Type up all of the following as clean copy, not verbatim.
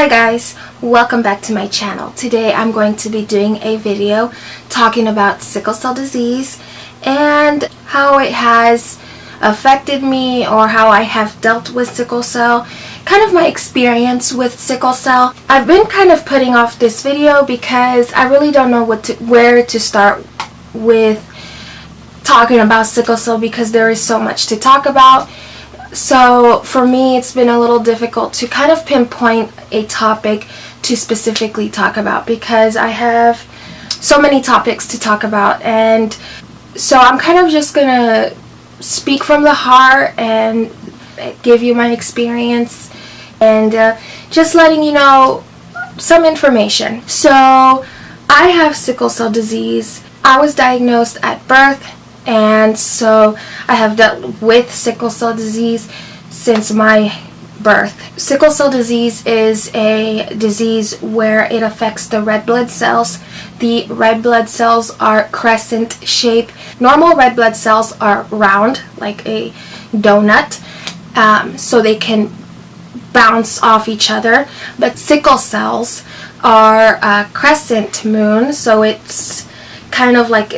Hi guys, welcome back to my channel. Today I'm going to be doing a video talking about sickle cell disease and how it has affected me or how I have dealt with sickle cell, kind of my experience with sickle cell. I've been kind of putting off this video because I really don't know where to start with talking about sickle cell because there is so much to talk about. So for me, it's been a little difficult to kind of pinpoint a topic to specifically talk about because I have so many topics to talk about, and so I'm kind of just gonna speak from the heart and give you my experience and just letting you know some information. So I have sickle cell disease. I was diagnosed at birth, and so I have dealt with sickle cell disease since my birth. Sickle cell disease is a disease where it affects the red blood cells. The red blood cells are crescent shape. Normal red blood cells are round like a donut, so they can bounce off each other, but sickle cells are a crescent moon, so it's kind of like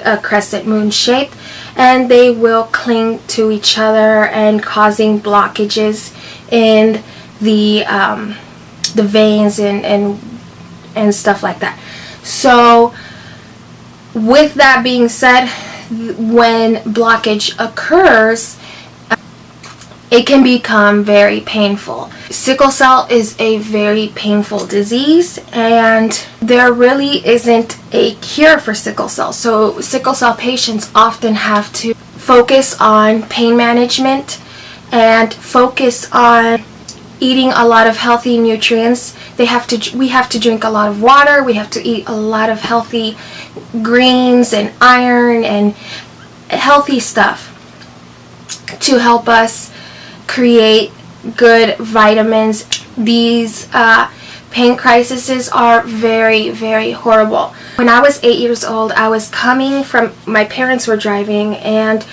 a crescent moon shape, and they will cling to each other and causing blockages in the veins and stuff like that. So with that being said, when blockage occurs, it can become very painful. Sickle cell is a very painful disease, and there really isn't a cure for sickle cell. So sickle cell patients often have to focus on pain management and focus on eating a lot of healthy nutrients. We have to drink a lot of water. We have to eat a lot of healthy greens and iron and healthy stuff to help us create good vitamins. These pain crises are very, very horrible. When I was 8 years old, I was coming from, my parents were driving, and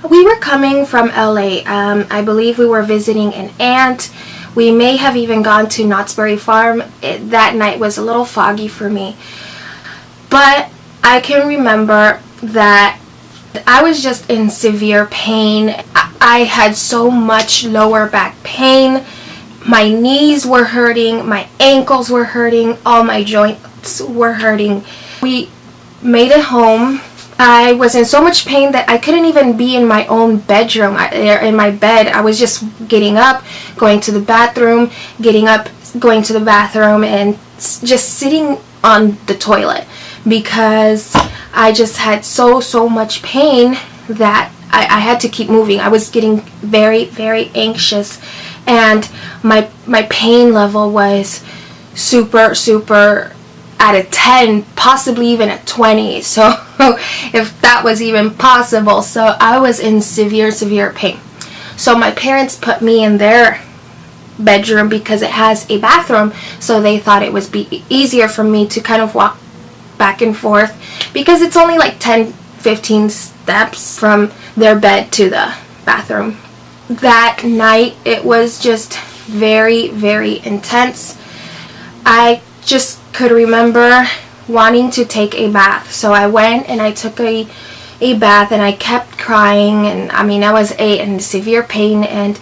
we were coming from LA. I believe we were visiting an aunt. We may have even gone to Knott's Berry Farm. That night was a little foggy for me, but I can remember that I was just in severe pain. I had so much lower back pain. My knees were hurting, my ankles were hurting, all my joints were hurting. We made it home. I was in so much pain that I couldn't even be in my own bedroom, in my bed. I was just getting up, going to the bathroom, getting up, going to the bathroom, and just sitting on the toilet because I just had so much pain that I had to keep moving. I was getting very, very anxious, and my pain level was super at a 10, possibly even a 20. So if that was even possible. So I was in severe pain. So my parents put me in their bedroom because it has a bathroom, so they thought it would be easier for me to kind of walk back and forth because it's only like 10-15 steps from their bed to the bathroom. That night it was just very intense. I just could remember wanting to take a bath, so I went and I took a bath, and I kept crying, and I mean I was 8 and in severe pain, and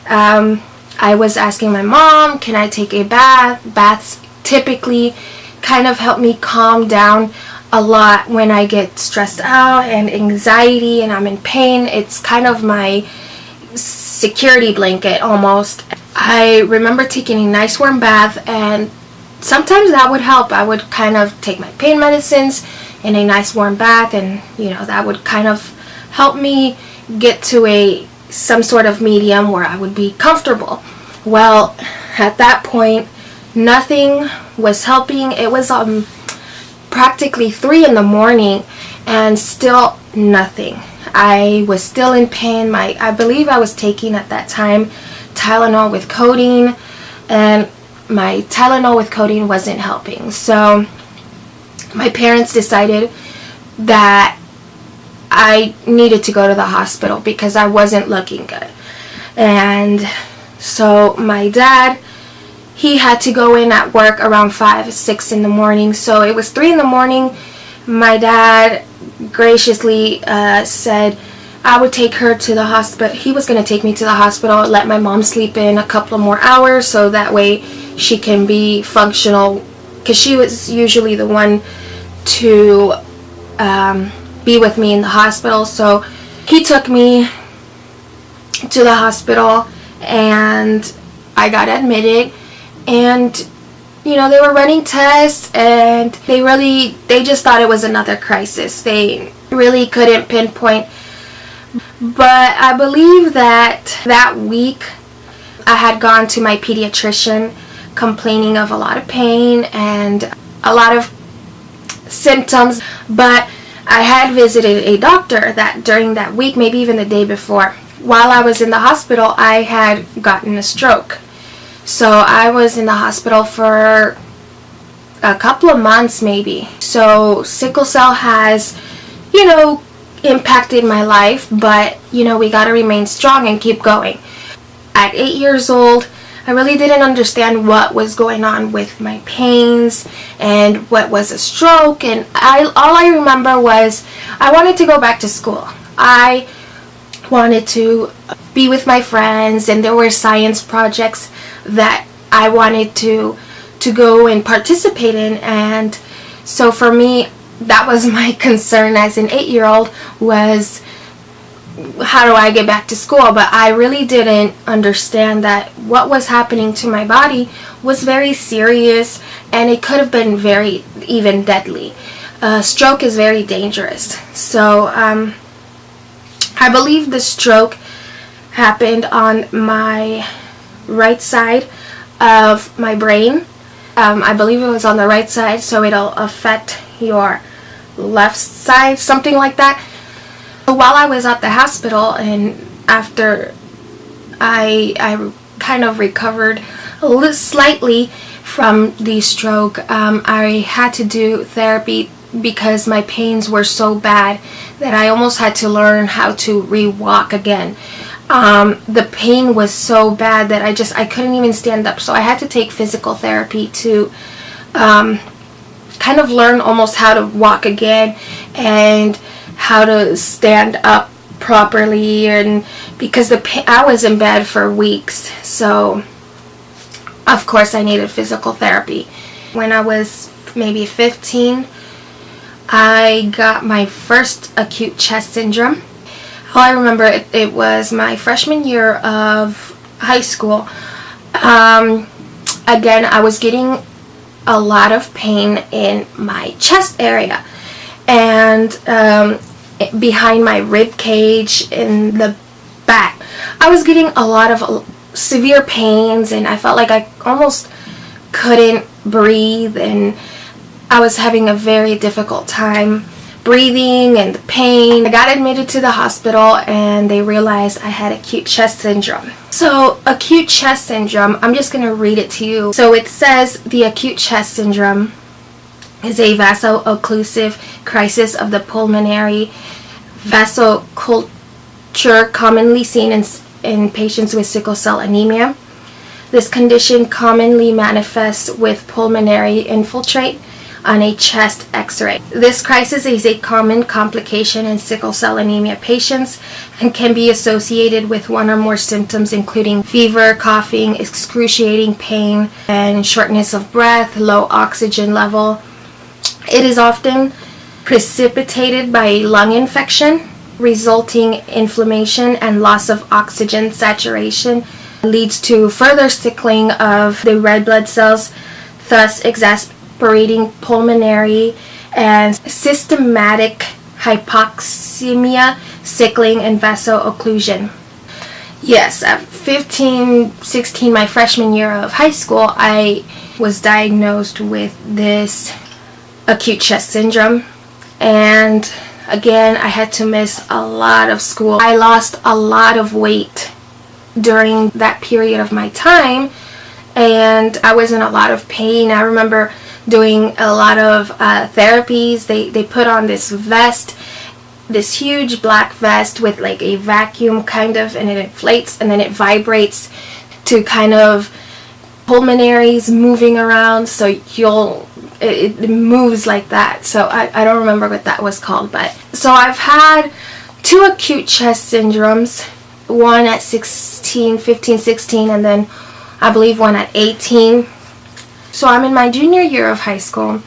I was asking my mom, can I take a bath? Baths typically kind of help me calm down a lot when I get stressed out and anxiety and I'm in pain. It's kind of my security blanket almost. I remember taking a nice warm bath, and sometimes that would help. I would kind of take my pain medicines in a nice warm bath, and that would kind of help me get to some sort of medium where I would be comfortable. Well, at that point nothing was helping. It was practically 3 in the morning and still nothing. I was still in pain. I believe I was taking at that time Tylenol with codeine, and my Tylenol with codeine wasn't helping. So my parents decided that I needed to go to the hospital because I wasn't looking good. And so my dad, he had to go in at work around 5 6 in the morning. So it was 3 in the morning. My dad graciously said I would take her to the hospital. He was going to take me to the hospital, let my mom sleep in a couple of more hours so that way she can be functional, because she was usually the one to be with me in the hospital. So he took me to the hospital and I got admitted, and you know, they were running tests and they just thought it was another crisis. They really couldn't pinpoint. But I believe that week I had gone to my pediatrician complaining of a lot of pain and a lot of symptoms, but I had visited a doctor that during that week, maybe even the day before. While I was in the hospital, I had gotten a stroke. So I was in the hospital for a couple of months maybe. So sickle cell has, you know, impacted my life, but you know, we gotta remain strong and keep going. At 8 years old, I really didn't understand what was going on with my pains and what was a stroke, and all I remember was I wanted to go back to school. I wanted to be with my friends, and there were science projects that I wanted to go and participate in, and so for me that was my concern as an 8-year-old, was how do I get back to school? But I really didn't understand that what was happening to my body was very serious, and it could have been very even deadly. Stroke is very dangerous. So I believe the stroke happened on my right side of my brain. I believe it was on the right side, so it'll affect your left side, something like that. While I was at the hospital, and after I kind of recovered a little slightly from the stroke, I had to do therapy because my pains were so bad that I almost had to learn how to re-walk again. The pain was so bad that I couldn't even stand up, so I had to take physical therapy to kind of learn almost how to walk again and how to stand up properly, and because I was in bed for weeks, so of course I needed physical therapy. When I was maybe 15, I got my first acute chest syndrome. All I remember, it was my freshman year of high school. Again, I was getting a lot of pain in my chest area and behind my rib cage in the back. I was getting a lot of severe pains, and I felt like I almost couldn't breathe, and I was having a very difficult time breathing and the pain. I got admitted to the hospital and they realized I had acute chest syndrome. So acute chest syndrome, I'm just going to read it to you. So it says the acute chest syndrome is a vaso-occlusive crisis of the pulmonary vasculature commonly seen in patients with sickle cell anemia. This condition commonly manifests with pulmonary infiltrate on a chest x-ray. This crisis is a common complication in sickle cell anemia patients and can be associated with one or more symptoms including fever, coughing, excruciating pain, and shortness of breath, low oxygen level. It is often precipitated by a lung infection, resulting inflammation and loss of oxygen saturation. It leads to further sickling of the red blood cells, thus exacerbating pulmonary and systematic hypoxemia, sickling, and vaso-occlusion. Yes, at 15, 16, my freshman year of high school, I was diagnosed with this acute chest syndrome, and again, I had to miss a lot of school. I lost a lot of weight during that period of my time, and I was in a lot of pain. I remember doing a lot of therapies. They put on this vest, this huge black vest with like a vacuum kind of, and it inflates and then it vibrates to kind of pulmonaries moving around, so it moves like that. So I don't remember what that was called, but so I've had 2 acute chest syndromes, one at 15, 16, and then I believe one at 18. So I'm in my junior year of high school,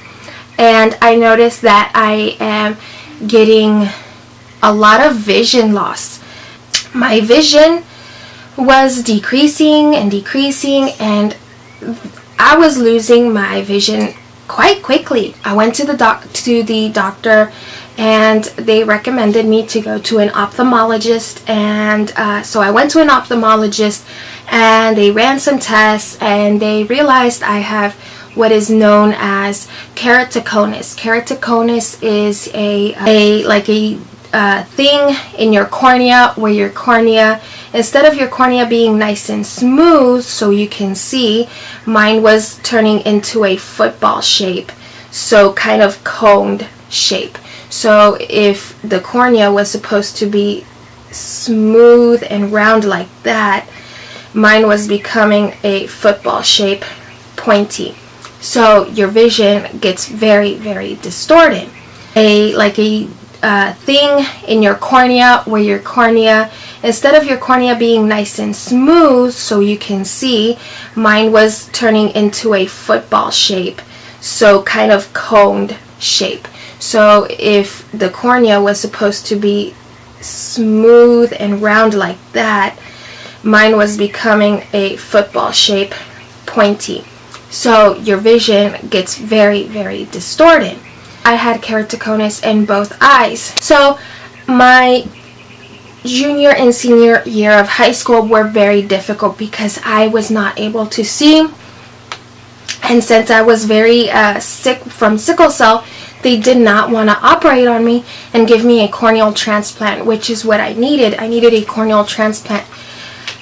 and I noticed that I am getting a lot of vision loss. My vision was decreasing, and I was losing my vision quite quickly. I went to the doctor, and they recommended me to go to an ophthalmologist, and so I went to an ophthalmologist, and they ran some tests, and they realized I have what is known as keratoconus. Keratoconus is a thing in your cornea, where your cornea, instead of your cornea being nice and smooth so you can see, mine was turning into a football shape, so kind of coned shape. So if the cornea was supposed to be smooth and round like that, mine was becoming a football shape, pointy. So your vision gets very, very distorted. A thing in your cornea, where your cornea, instead of your cornea being nice and smooth so you can see, mine was turning into a football shape, so kind of coned shape. So if the cornea was supposed to be smooth and round like that, mine was becoming a football shape, pointy. So your vision gets very, very distorted. I had keratoconus in both eyes. So my junior and senior year of high school were very difficult because I was not able to see. And since I was very sick from sickle cell, they did not want to operate on me and give me a corneal transplant, which is what I needed. I needed a corneal transplant.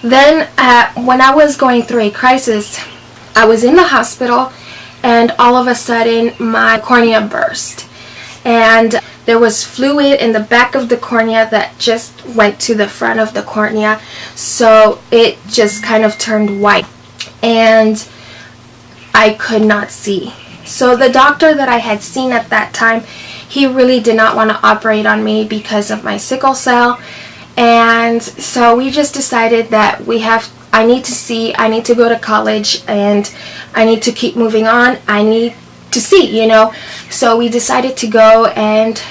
Then when I was going through a crisis, I was in the hospital, and all of a sudden my cornea burst, and there was fluid in the back of the cornea that just went to the front of the cornea, so it just kind of turned white, and I could not see. So the doctor that I had seen at that time, he really did not want to operate on me because of my sickle cell, and so we just decided that I need to see, I need to go to college, and I need to keep moving on. I need to see, So we decided to go and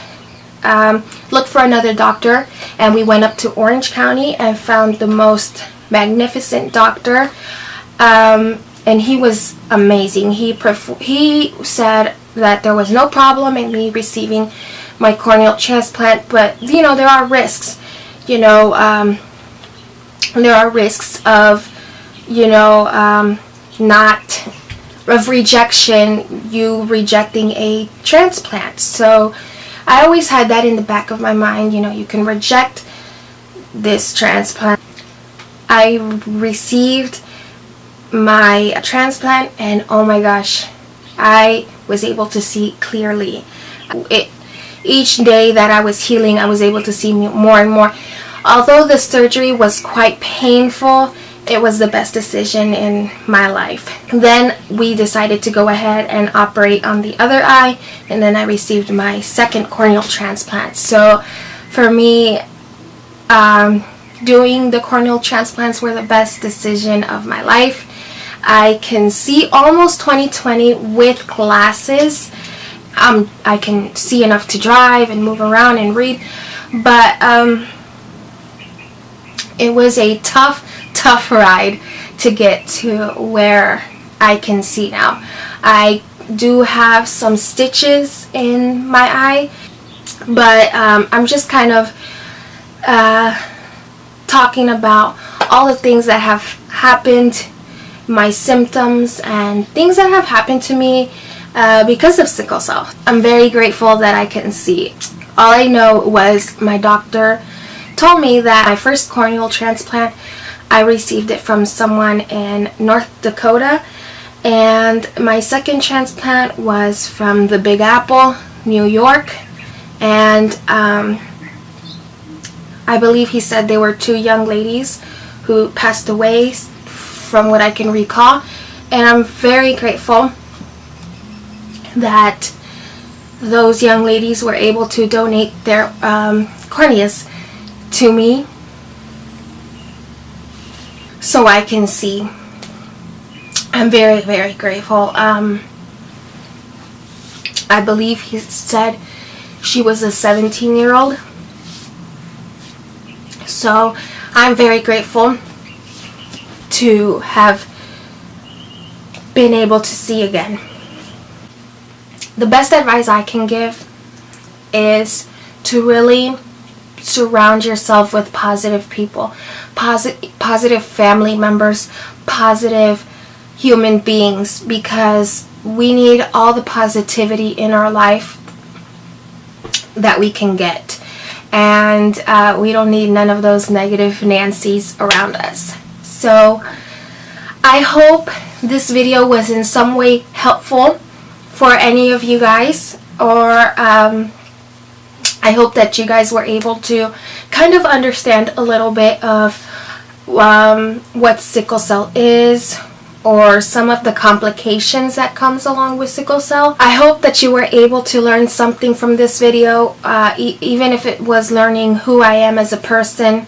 look for another doctor, and we went up to Orange County and found the most magnificent doctor, and he was amazing. He said that there was no problem in me receiving my corneal transplant, but there are risks. There are risks of rejection, you rejecting a transplant. So I always had that in the back of my mind. You can reject this transplant. I received my transplant, and oh my gosh, I was able to see clearly. Each day that I was healing, I was able to see more and more. Although the surgery was quite painful, it was the best decision in my life. Then we decided to go ahead and operate on the other eye, and then I received my second corneal transplant. So for me, doing the corneal transplants were the best decision of my life. I can see almost 20/20 with glasses. I can see enough to drive and move around and read, but it was a tough ride to get to where I can see now. I do have some stitches in my eye, but I'm just kind of talking about all the things that have happened, my symptoms, and things that have happened to me because of sickle cell. I'm very grateful that I can see. All I know was my doctor told me that my first corneal transplant, I received it from someone in North Dakota, and my second transplant was from the Big Apple, New York, and I believe he said they were 2 young ladies who passed away from what I can recall. And I'm very grateful that those young ladies were able to donate their corneas to me so I can see. I'm very, very grateful. I believe he said she was a 17-year-old. So I'm very grateful to have been able to see again. The best advice I can give is to really surround yourself with positive people, positive family members, positive human beings, because we need all the positivity in our life that we can get, and we don't need none of those negative Nancys around us. So I hope this video was in some way helpful for any of you guys, or I hope that you guys were able to kind of understand a little bit of what sickle cell is, or some of the complications that comes along with sickle cell. I hope that you were able to learn something from this video, even if it was learning who I am as a person.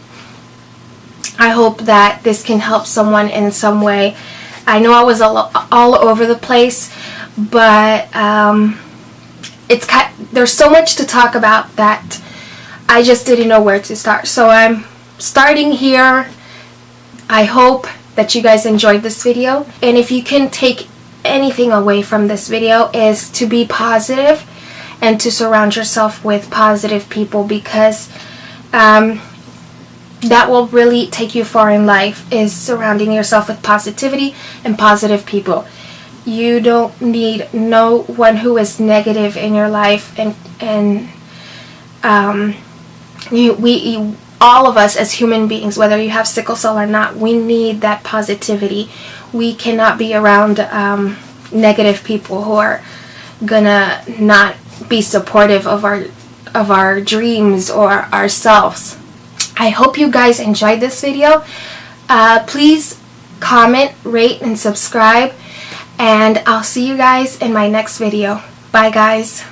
I hope that this can help someone in some way. I know I was all over the place, but there's so much to talk about that I just didn't know where to start. So I'm starting here. I hope that you guys enjoyed this video, and if you can take anything away from this video, is to be positive and to surround yourself with positive people, because that will really take you far in life, is surrounding yourself with positivity and positive people. You don't need no one who is negative in your life, and all of us as human beings, whether you have sickle cell or not, we need that positivity. We cannot be around negative people who are gonna not be supportive of our dreams or ourselves. I hope you guys enjoyed this video. Please comment, rate, and subscribe, and I'll see you guys in my next video. Bye, guys.